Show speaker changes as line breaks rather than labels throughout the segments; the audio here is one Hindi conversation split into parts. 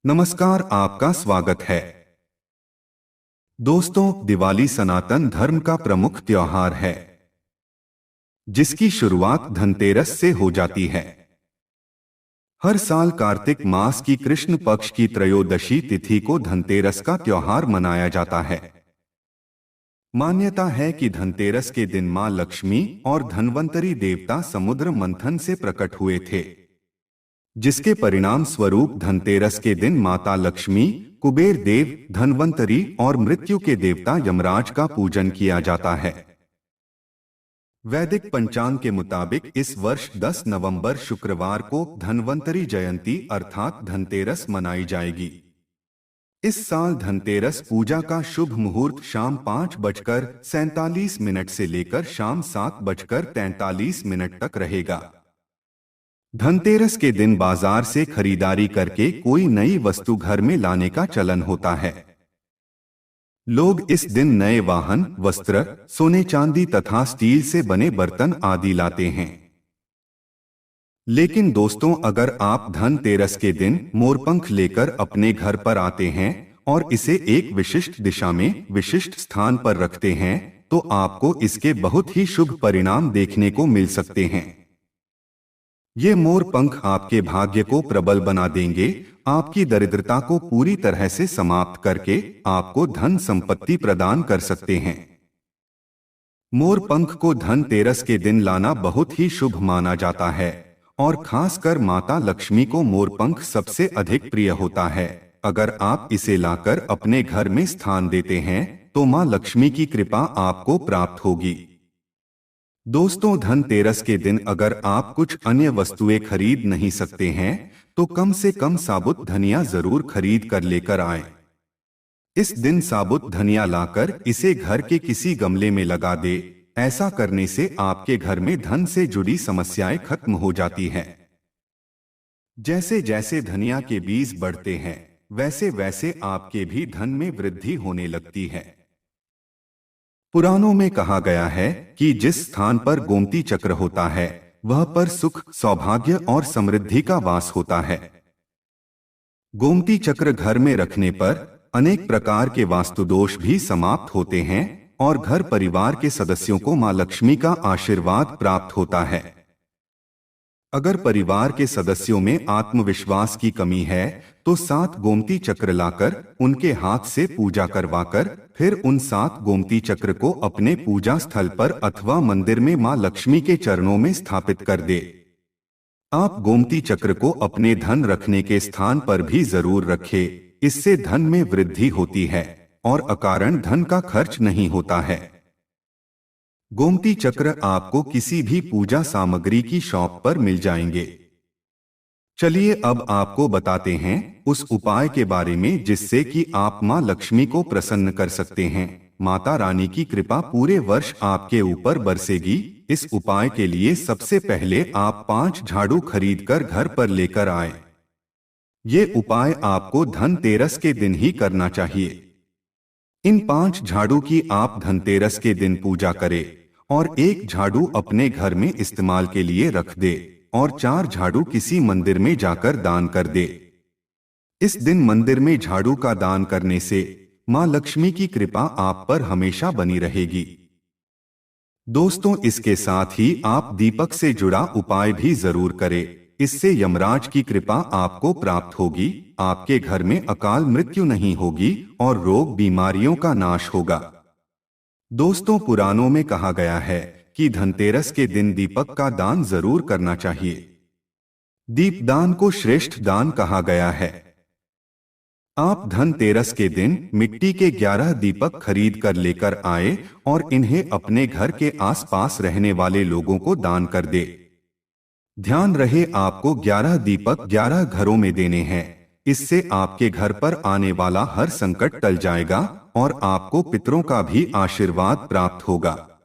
नमस्कार, आपका स्वागत है। दोस्तों, दिवाली सनातन धर्म का प्रमुख त्योहार है, जिसकी शुरुआत धनतेरस से हो जाती है। हर साल कार्तिक मास की कृष्ण पक्ष की त्रयोदशी तिथि को धनतेरस का त्योहार मनाया जाता है। मान्यता है कि धनतेरस के दिन मां लक्ष्मी और धनवंतरी देवता समुद्र मंथन से प्रकट हुए थे, जिसके परिणाम स्वरूप धनतेरस के दिन माता लक्ष्मी, कुबेर देव, धनवंतरी और मृत्यु के देवता यमराज का पूजन किया जाता है। वैदिक पंचांग के मुताबिक इस वर्ष 10 नवंबर शुक्रवार को धनवंतरी जयंती अर्थात धनतेरस मनाई जाएगी। इस साल धनतेरस पूजा का शुभ मुहूर्त शाम 5:47 से लेकर शाम 7:43 तक रहेगा। धनतेरस के दिन बाजार से खरीदारी करके कोई नई वस्तु घर में लाने का चलन होता है। लोग इस दिन नए वाहन, वस्त्र, सोने चांदी तथा स्टील से बने बर्तन आदि लाते हैं। लेकिन दोस्तों, अगर आप धनतेरस के दिन मोरपंख लेकर अपने घर पर आते हैं और इसे एक विशिष्ट दिशा में विशिष्ट स्थान पर रखते हैं, तो आपको इसके बहुत ही शुभ परिणाम देखने को मिल सकते हैं। ये मोर पंख आपके भाग्य को प्रबल बना देंगे, आपकी दरिद्रता को पूरी तरह से समाप्त करके आपको धन संपत्ति प्रदान कर सकते हैं। मोर पंख को धनतेरस के दिन लाना बहुत ही शुभ माना जाता है और खासकर माता लक्ष्मी को मोरपंख सबसे अधिक प्रिय होता है। अगर आप इसे लाकर अपने घर में स्थान देते हैं तो मां लक्ष्मी की कृपा आपको प्राप्त होगी। दोस्तों, धनतेरस के दिन अगर आप कुछ अन्य वस्तुएं खरीद नहीं सकते हैं तो कम से कम साबुत धनिया जरूर खरीद कर लेकर आएं। इस दिन साबुत धनिया लाकर इसे घर के किसी गमले में लगा दे। ऐसा करने से आपके घर में धन से जुड़ी समस्याएं खत्म हो जाती हैं। जैसे जैसे धनिया के बीज बढ़ते हैं, वैसे वैसे आपके भी धन में वृद्धि होने लगती है। पुराणों में कहा गया है कि जिस स्थान पर गोमती चक्र होता है वह पर सुख, सौभाग्य और समृद्धि का वास होता है। गोमती चक्र घर में रखने पर अनेक प्रकार के वास्तु दोष भी समाप्त होते हैं और घर परिवार के सदस्यों को मां लक्ष्मी का आशीर्वाद प्राप्त होता है। अगर परिवार के सदस्यों में आत्मविश्वास की कमी है तो 7 गोमती चक्र लाकर उनके हाथ से पूजा करवाकर फिर उन 7 गोमती चक्र को अपने पूजा स्थल पर अथवा मंदिर में मां लक्ष्मी के चरणों में स्थापित कर दे। आप गोमती चक्र को अपने धन रखने के स्थान पर भी जरूर रखें। इससे धन में वृद्धि होती है और अकारण धन का खर्च नहीं होता है। गोमती चक्र आपको किसी भी पूजा सामग्री की शॉप पर मिल जाएंगे। चलिए अब आपको बताते हैं उस उपाय के बारे में जिससे कि आप मां लक्ष्मी को प्रसन्न कर सकते हैं। माता रानी की कृपा पूरे वर्ष आपके ऊपर बरसेगी। इस उपाय के लिए सबसे पहले आप 5 झाड़ू खरीदकर घर पर लेकर आए। ये उपाय आपको धनतेरस के दिन ही करना चाहिए। इन 5 झाड़ू की आप धनतेरस के दिन पूजा करें और 1 झाड़ू अपने घर में इस्तेमाल के लिए रख दे और 4 झाड़ू किसी मंदिर में जाकर दान कर दे। इस दिन मंदिर में झाड़ू का दान करने से मां लक्ष्मी की कृपा आप पर हमेशा बनी रहेगी। दोस्तों, इसके साथ ही आप दीपक से जुड़ा उपाय भी जरूर करें। इससे यमराज की कृपा आपको प्राप्त होगी, आपके घर में अकाल मृत्यु नहीं होगी और रोग बीमारियों का नाश होगा। दोस्तों, पुराणों में कहा गया है कि धनतेरस के दिन दीपक का दान जरूर करना चाहिए। दीपदान को श्रेष्ठ दान कहा गया है। आप धनतेरस के दिन मिट्टी के 11 दीपक खरीद कर लेकर आए और इन्हें अपने घर के आसपास रहने वाले लोगों को दान कर दे। ध्यान रहे, आपको 11 दीपक 11 घरों में देने हैं। इससे आपके घर पर आने वाला हर संकट टल जाएगा और आपको पितरों का भी आशीर्वाद प्राप्त होगा।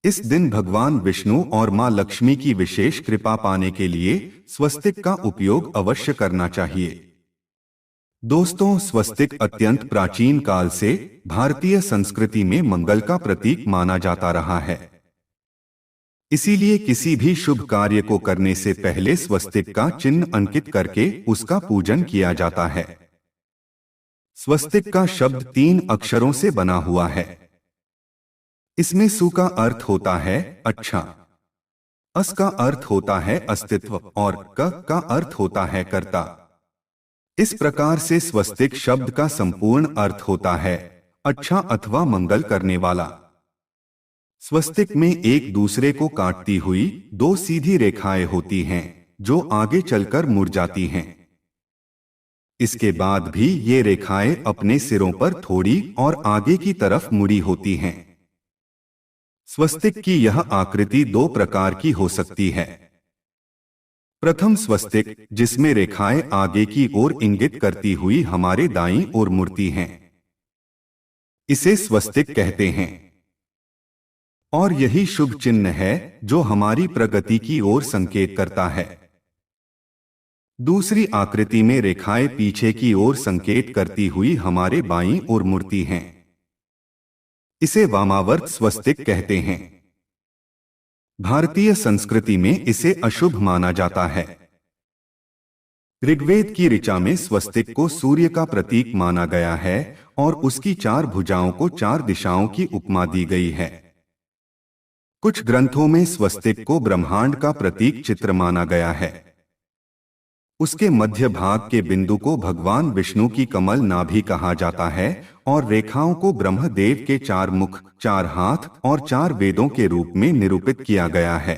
इस दिन भगवान विष्णु और मां लक्ष्मी की विशेष कृपा पाने के लिए स्वस्तिक का उपयोग अवश्य करना चाहिए। दोस्तों, स्वस्तिक अत्यंत प्राचीन काल से भारतीय संस्कृति में मंगल का प्रतीक माना जाता रहा है। इसीलिए किसी भी शुभ कार्य को करने से पहले स्वस्तिक का चिन्ह अंकित करके उसका पूजन किया जाता है। स्वस्तिक का शब्द 3 अक्षरों से बना हुआ है। इसमें सु का अर्थ होता है अच्छा, अस का अर्थ होता है अस्तित्व और क का अर्थ होता है कर्ता। इस प्रकार से स्वस्तिक शब्द का संपूर्ण अर्थ होता है अच्छा अथवा मंगल करने वाला। स्वस्तिक में एक दूसरे को काटती हुई 2 सीधी रेखाएं होती हैं जो आगे चलकर मुड़ जाती हैं। इसके बाद भी ये रेखाएं अपने सिरों पर थोड़ी और आगे की तरफ मुड़ी होती हैं। स्वस्तिक की यह आकृति 2 प्रकार की हो सकती है। प्रथम स्वस्तिक, जिसमें रेखाएं आगे की ओर इंगित करती हुई हमारे दाईं ओर मुड़ती हैं, इसे स्वस्तिक कहते हैं और यही शुभ चिन्ह है जो हमारी प्रगति की ओर संकेत करता है। दूसरी आकृति में रेखाएं पीछे की ओर संकेत करती हुई हमारे बाईं ओर मुड़ती हैं, इसे वामावर्त स्वस्तिक कहते हैं। भारतीय संस्कृति में इसे अशुभ माना जाता है। ऋग्वेद की ऋचा में स्वस्तिक को सूर्य का प्रतीक माना गया है और उसकी 4 भुजाओं को 4 दिशाओं की उपमा दी गई है। कुछ ग्रंथों में स्वस्तिक को ब्रह्मांड का प्रतीक चित्र माना गया है। उसके मध्य भाग के बिंदु को भगवान विष्णु की कमल नाभि कहा जाता है और रेखाओं को ब्रह्मदेव के 4 मुख, 4 हाथ और 4 वेदों के रूप में निरूपित किया गया है।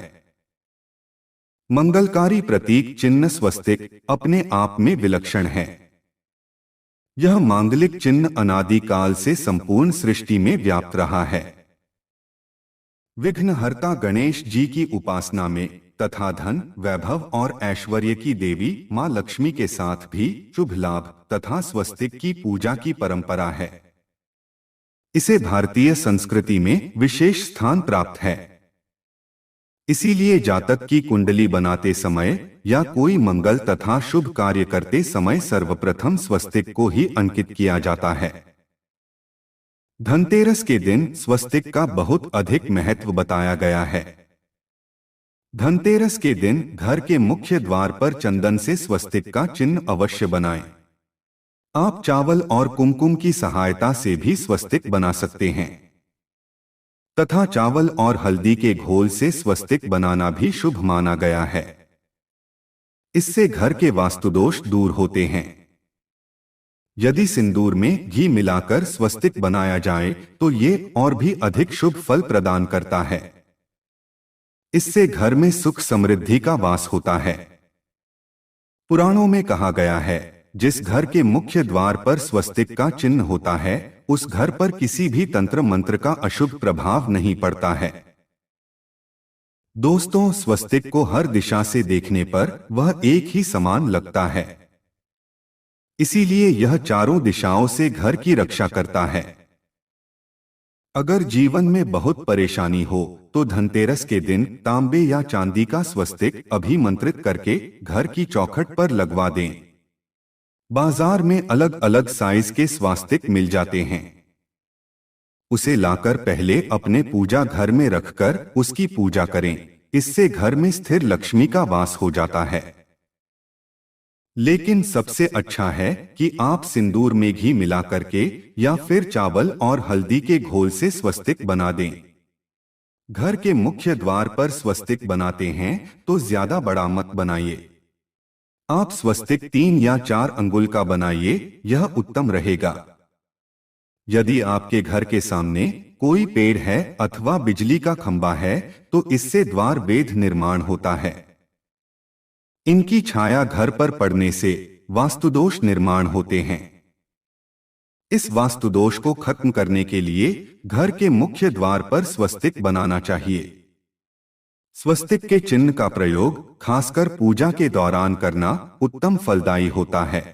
मंगलकारी प्रतीक चिन्ह स्वस्तिक अपने आप में विलक्षण है। यह मांगलिक चिन्ह अनादिकाल से संपूर्ण सृष्टि में व्याप्त रहा है। विघ्नहर्ता गणेश जी की उपासना में तथा धन, वैभव और ऐश्वर्य की देवी मां लक्ष्मी के साथ भी शुभ लाभ तथा स्वस्तिक की पूजा की परंपरा है। इसे भारतीय संस्कृति में विशेष स्थान प्राप्त है। इसीलिए जातक की कुंडली बनाते समय या कोई मंगल तथा शुभ कार्य करते समय सर्वप्रथम स्वस्तिक को ही अंकित किया जाता है। धनतेरस के दिन स्वस्तिक का बहुत अधिक महत्व बताया गया है। धनतेरस के दिन घर के मुख्य द्वार पर चंदन से स्वस्तिक का चिन्ह अवश्य बनाएं। आप चावल और कुमकुम की सहायता से भी स्वस्तिक बना सकते हैं तथा चावल और हल्दी के घोल से स्वस्तिक बनाना भी शुभ माना गया है। इससे घर के वास्तुदोष दूर होते हैं। यदि सिंदूर में घी मिलाकर स्वस्तिक बनाया जाए तो ये और भी अधिक शुभ फल प्रदान करता है। इससे घर में सुख समृद्धि का वास होता है। पुराणों में कहा गया है, जिस घर के मुख्य द्वार पर स्वस्तिक का चिन्ह होता है उस घर पर किसी भी तंत्र मंत्र का अशुभ प्रभाव नहीं पड़ता है। दोस्तों, स्वस्तिक को हर दिशा से देखने पर वह एक ही समान लगता है। इसीलिए यह चारों दिशाओं से घर की रक्षा करता है। अगर जीवन में बहुत परेशानी हो तो धनतेरस के दिन तांबे या चांदी का स्वस्तिक अभिमंत्रित करके घर की चौखट पर लगवा दें। बाजार में अलग अलग साइज के स्वास्तिक मिल जाते हैं। उसे लाकर पहले अपने पूजा घर में रखकर उसकी पूजा करें। इससे घर में स्थिर लक्ष्मी का वास हो जाता है। लेकिन सबसे अच्छा है कि आप सिंदूर में घी मिला करके या फिर चावल और हल्दी के घोल से स्वस्तिक बना दें। घर के मुख्य द्वार पर स्वस्तिक बनाते हैं तो ज्यादा बड़ा मत बनाइए। आप स्वस्तिक 3 या 4 अंगुल का बनाइए, यह उत्तम रहेगा। यदि आपके घर के सामने कोई पेड़ है अथवा बिजली का खंभा है तो इससे द्वार वेध निर्माण होता है। इनकी छाया घर पर पड़ने से वास्तुदोष निर्माण होते हैं। इस वास्तुदोष को खत्म करने के लिए घर के मुख्य द्वार पर स्वस्तिक बनाना चाहिए। स्वस्तिक के चिन्ह का प्रयोग खासकर पूजा के दौरान करना उत्तम फलदायी होता है।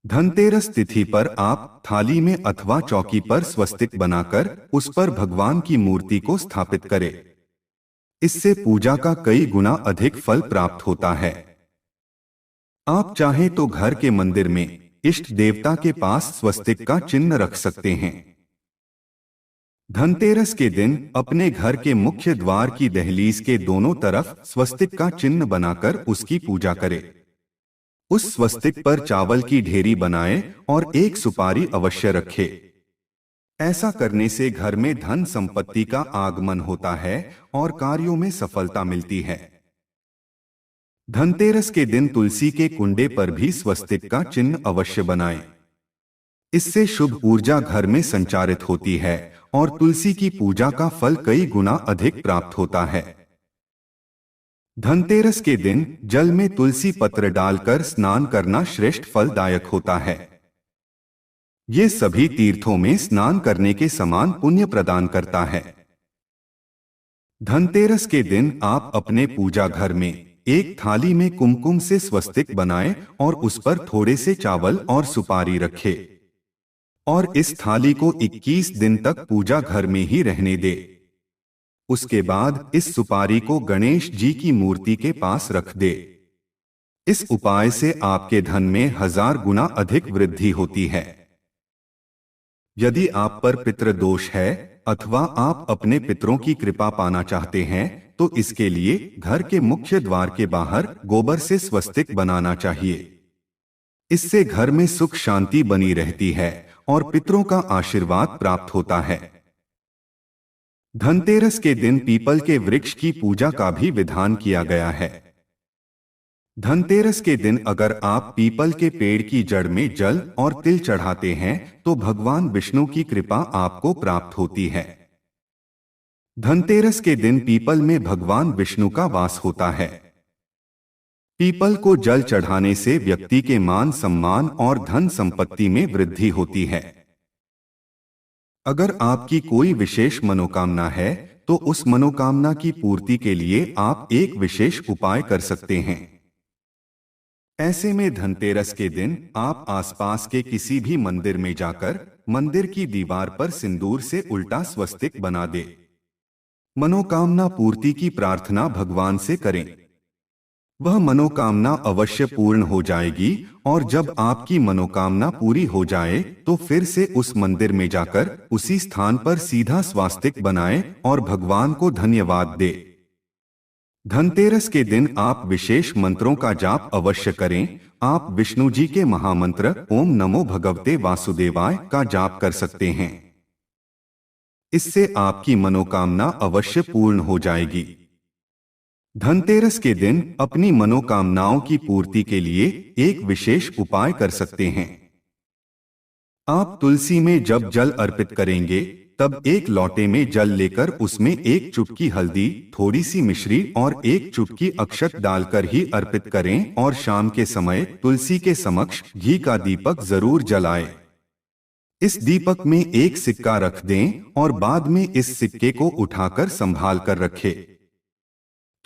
धनतेरस तिथि पर आप थाली में अथवा चौकी पर स्वस्तिक बनाकर उस पर भगवान की मूर्ति को स्थापित करें। इससे पूजा का कई गुना अधिक फल प्राप्त होता है। आप चाहें तो घर के मंदिर में इष्ट देवता के पास स्वस्तिक का चिन्ह रख सकते हैं। धनतेरस के दिन अपने घर के मुख्य द्वार की दहलीज के दोनों तरफ स्वस्तिक का चिन्ह बनाकर उसकी पूजा करें। उस स्वस्तिक पर चावल की ढेरी बनाएं और एक सुपारी अवश्य रखें। ऐसा करने से घर में धन संपत्ति का आगमन होता है और कार्यों में सफलता मिलती है। धनतेरस के दिन तुलसी के कुंडे पर भी स्वस्तिक का चिन्ह अवश्य बनाएं। इससे शुभ ऊर्जा घर में संचारित होती है और तुलसी की पूजा का फल कई गुना अधिक प्राप्त होता है। धनतेरस के दिन जल में तुलसी पत्र डालकर स्नान करना श्रेष्ठ फलदायक होता है। ये सभी तीर्थों में स्नान करने के समान पुण्य प्रदान करता है। धनतेरस के दिन आप अपने पूजा घर में एक थाली में कुमकुम से स्वस्तिक बनाएं और उस पर थोड़े से चावल और सुपारी रखें और इस थाली को 21 दिन तक पूजा घर में ही रहने दे। उसके बाद इस सुपारी को गणेश जी की मूर्ति के पास रख दे। इस उपाय से आपके धन में 1000 गुना अधिक वृद्धि होती है। यदि आप पर पितृदोष है अथवा आप अपने पितरों की कृपा पाना चाहते हैं तो इसके लिए घर के मुख्य द्वार के बाहर गोबर से स्वस्तिक बनाना चाहिए। इससे घर में सुख शांति बनी रहती है और पितरों का आशीर्वाद प्राप्त होता है। धनतेरस के दिन पीपल के वृक्ष की पूजा का भी विधान किया गया है। धनतेरस के दिन अगर आप पीपल के पेड़ की जड़ में जल और तिल चढ़ाते हैं तो भगवान विष्णु की कृपा आपको प्राप्त होती है। धनतेरस के दिन पीपल में भगवान विष्णु का वास होता है। पीपल को जल चढ़ाने से व्यक्ति के मान सम्मान और धन संपत्ति में वृद्धि होती है। अगर आपकी कोई विशेष मनोकामना है तो उस मनोकामना की पूर्ति के लिए आप एक विशेष उपाय कर सकते हैं। ऐसे में धनतेरस के दिन आप आसपास के किसी भी मंदिर में जाकर मंदिर की दीवार पर सिंदूर से उल्टा स्वस्तिक बना दे। मनोकामना पूर्ति की प्रार्थना भगवान से करें। वह मनोकामना अवश्य पूर्ण हो जाएगी और जब आपकी मनोकामना पूरी हो जाए तो फिर से उस मंदिर में जाकर उसी स्थान पर सीधा स्वास्तिक बनाएं और भगवान को धन्यवाद दे। धनतेरस के दिन आप विशेष मंत्रों का जाप अवश्य करें। आप विष्णु जी के महामंत्र ओम नमो भगवते वासुदेवाय का जाप कर सकते हैं। इससे आपकी मनोकामना अवश्य पूर्ण हो जाएगी। धनतेरस के दिन अपनी मनोकामनाओं की पूर्ति के लिए एक विशेष उपाय कर सकते हैं। आप तुलसी में जब जल अर्पित करेंगे तब एक लोटे में जल लेकर उसमें एक चुटकी हल्दी, थोड़ी सी मिश्री और एक चुटकी अक्षत डालकर ही अर्पित करें और शाम के समय तुलसी के समक्ष घी का दीपक जरूर जलाएं। इस दीपक में एक सिक्का रख दें और बाद में इस सिक्के को उठाकर संभाल कर रखें।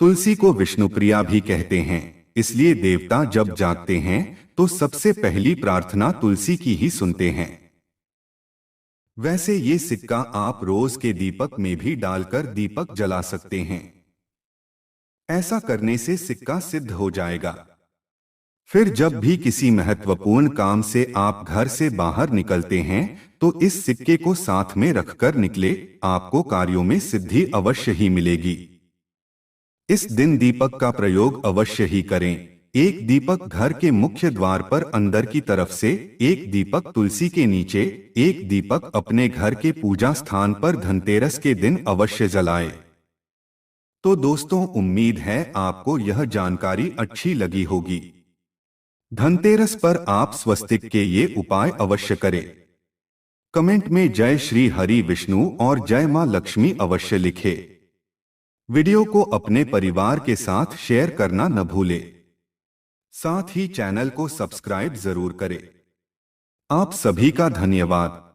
तुलसी को विष्णुप्रिया भी कहते हैं, इसलिए देवता जब जागते हैं तो सबसे पहली प्रार्थना तुलसी की ही सुनते हैं। वैसे ये सिक्का आप रोज के दीपक में भी डालकर दीपक जला सकते हैं। ऐसा करने से सिक्का सिद्ध हो जाएगा। फिर जब भी किसी महत्वपूर्ण काम से आप घर से बाहर निकलते हैं तो इस सिक्के को साथ में रखकर निकले, आपको कार्यों में सिद्धि अवश्य ही मिलेगी। इस दिन दीपक का प्रयोग अवश्य ही करें। एक दीपक घर के मुख्य द्वार पर अंदर की तरफ से, एक दीपक तुलसी के नीचे, एक दीपक अपने घर के पूजा स्थान पर धनतेरस के दिन अवश्य जलाएं। तो दोस्तों, उम्मीद है आपको यह जानकारी अच्छी लगी होगी। धनतेरस पर आप स्वस्तिक के ये उपाय अवश्य करें। कमेंट में जय श्री हरि विष्णु और जय मां लक्ष्मी अवश्य लिखें। वीडियो को अपने परिवार के साथ शेयर करना न भूलें। साथ ही चैनल को सब्सक्राइब जरूर करें। आप सभी का धन्यवाद।